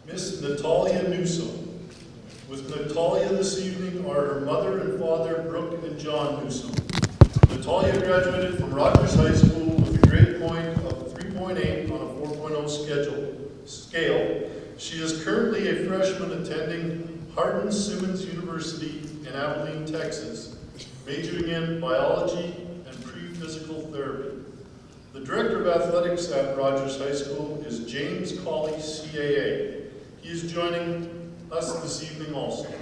Miss Natalia Newsom. With Natalia this evening are her mother and father, Brooke and John Newsom. Natalia graduated from Rogers High School with a grade point of 3.8 on a 4.0 scale. She is currently a freshman attending Hardin Simmons University in Abilene, Texas, majoring in biology and pre-physical therapy. The director of athletics at Rogers High School is James Colley, CAA. He is joining us this evening also.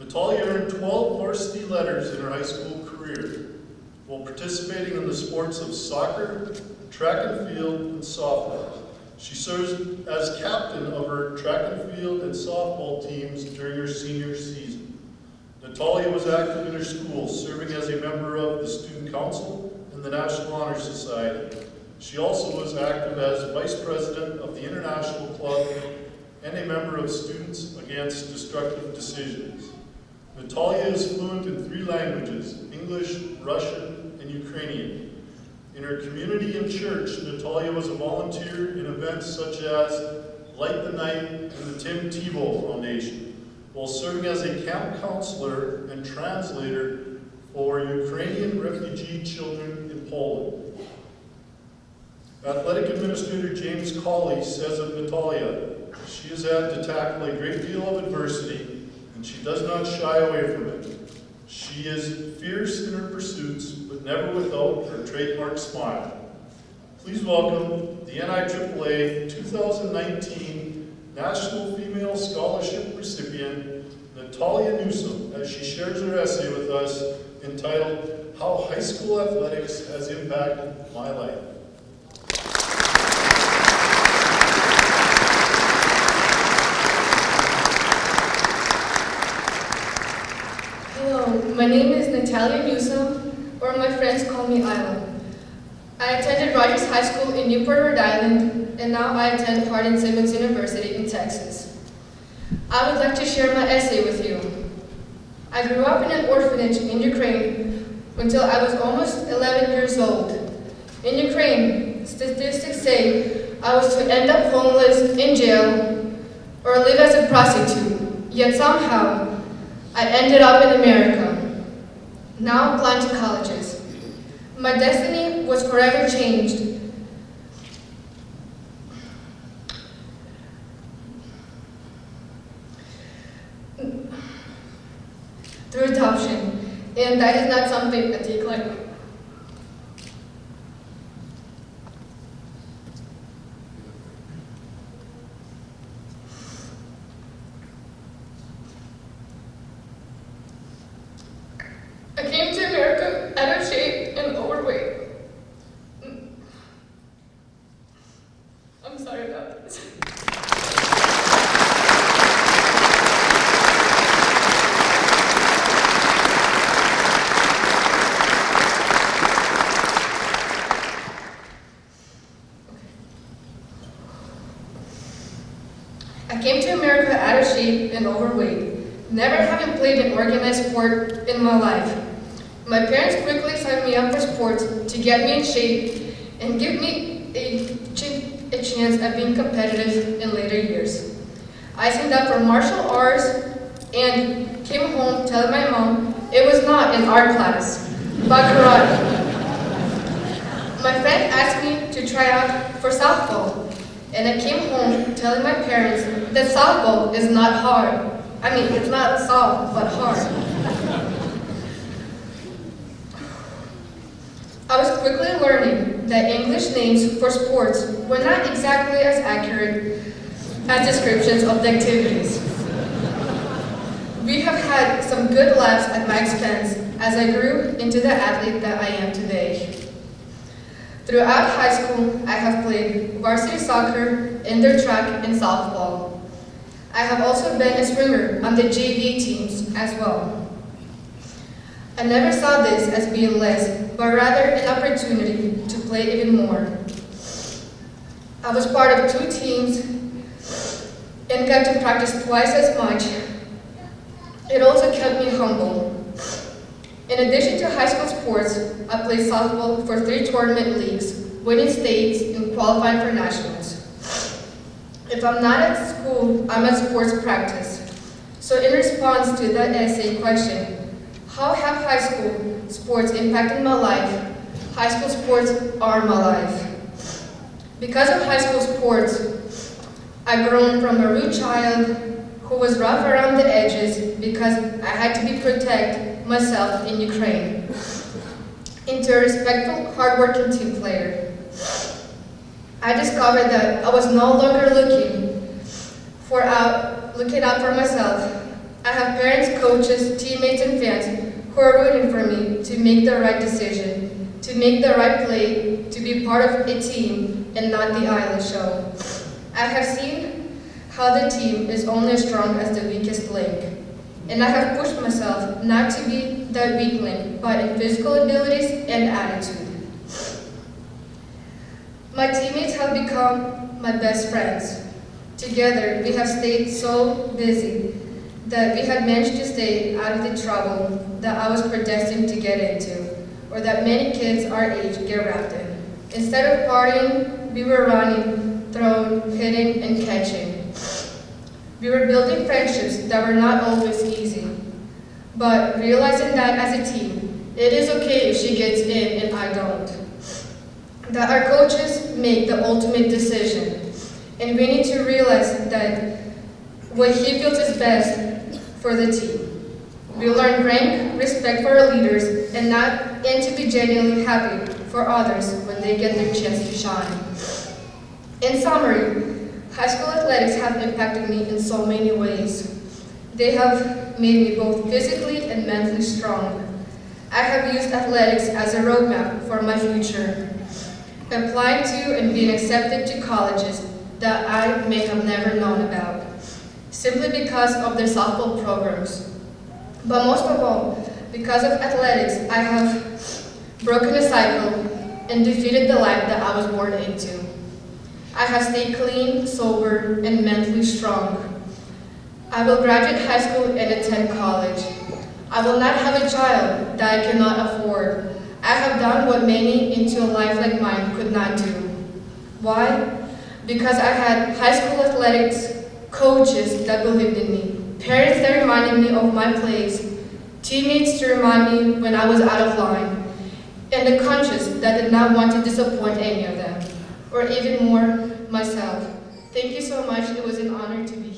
Natalia earned 12 varsity letters in her high school career while participating in the sports of soccer, track and field, and softball. She serves as captain of her track and field and softball teams during her senior season. Natalia was active in her school, serving as a member of the Student Council and the National Honor Society. She also was active as vice president of the International Club and a member of Students Against Destructive Decisions. Natalia is fluent in 3 languages, English, Russian, and Ukrainian. In her community and church, Natalia was a volunteer in events such as Light the Night and the Tim Tebow Foundation, while serving as a camp counselor and translator for Ukrainian refugee children in Poland. Athletic Administrator James Colley says of Natalia, she has had to tackle a great deal of adversity, and she does not shy away from it. She is fierce in her pursuits, but never without her trademark smile. Please welcome the NIAAA 2019 National Female Scholarship recipient, Natalia Newsom, as she shares her essay with us entitled, How High School Athletics Has Impacted My Life. My name is Natalia Newsom, or my friends call me Isla. I attended Rogers High School in Newport, Rhode Island, and now I attend Hardin Simmons University in Texas. I would like to share my essay with you. I grew up in an orphanage in Ukraine until I was almost 11 years old. In Ukraine, statistics say I was to end up homeless, in jail, or live as a prostitute, yet somehow I ended up in America, now applying to colleges. My destiny was forever changed. Through adoption, and that is not something I take lightly. I came to America out of shape and overweight. I'm sorry about this. I came to America out of shape and overweight, never having played an organized sport in my life. My parents quickly signed me up for sports to get me in shape and give me a chance at being competitive in later years. I signed up for martial arts and came home telling my mom it was not an art class, but karate. My friend asked me to try out for softball, and I came home telling my parents that softball is not hard. I mean, it's not soft, but hard. I was quickly learning that English names for sports were not exactly as accurate as descriptions of the activities. We have had some good laughs at my expense as I grew into the athlete that I am today. Throughout high school, I have played varsity soccer, indoor track, and softball. I have also been a swinger on the JV teams as well. I never saw this as being less, but rather an opportunity to play even more. I was part of 2 teams and got to practice twice as much. It also kept me humble. In addition to high school sports, I played softball for 3 tournament leagues, winning states and qualifying for nationals. If I'm not at school, I'm at sports practice. So in response to that essay question, how have high school sports impacted my life? High school sports are my life. Because of high school sports, I've grown from a rude child who was rough around the edges because I had to protect myself in Ukraine, into a respectful, hardworking team player. I discovered that I was no longer looking out for myself. I have parents, coaches, teammates, and fans who are rooting for me to make the right decision, to make the right play, to be part of a team and not the island show. I have seen how the team is only as strong as the weakest link. And I have pushed myself not to be that weak link, but in physical abilities and attitude. My teammates have become my best friends. Together, we have stayed so busy that we have managed to stay out of the trouble that I was predestined to get into, or that many kids our age get wrapped in. Instead of partying, we were running, throwing, hitting, and catching. We were building friendships that were not always easy, but realizing that as a team, it is okay if she gets in and I don't. That our coaches make the ultimate decision, and we need to realize that what he feels is best for the team. We learn rank, respect for our leaders, and to be genuinely happy for others when they get their chance to shine. In summary, high school athletics have impacted me in so many ways. They have made me both physically and mentally strong. I have used athletics as a roadmap for my future, applying to and being accepted to colleges that I may have never known about, simply because of their softball programs. But most of all, because of athletics, I have broken a cycle and defeated the life that I was born into. I have stayed clean, sober, and mentally strong. I will graduate high school and attend college. I will not have a child that I cannot afford. I have done what many into a life like mine could not do. Why? Because I had high school athletics coaches that believed in me, parents that reminded me of my place, teammates to remind me when I was out of line, and a conscience that did not want to disappoint any of them, or even more, myself. Thank you so much. It was an honor to be here.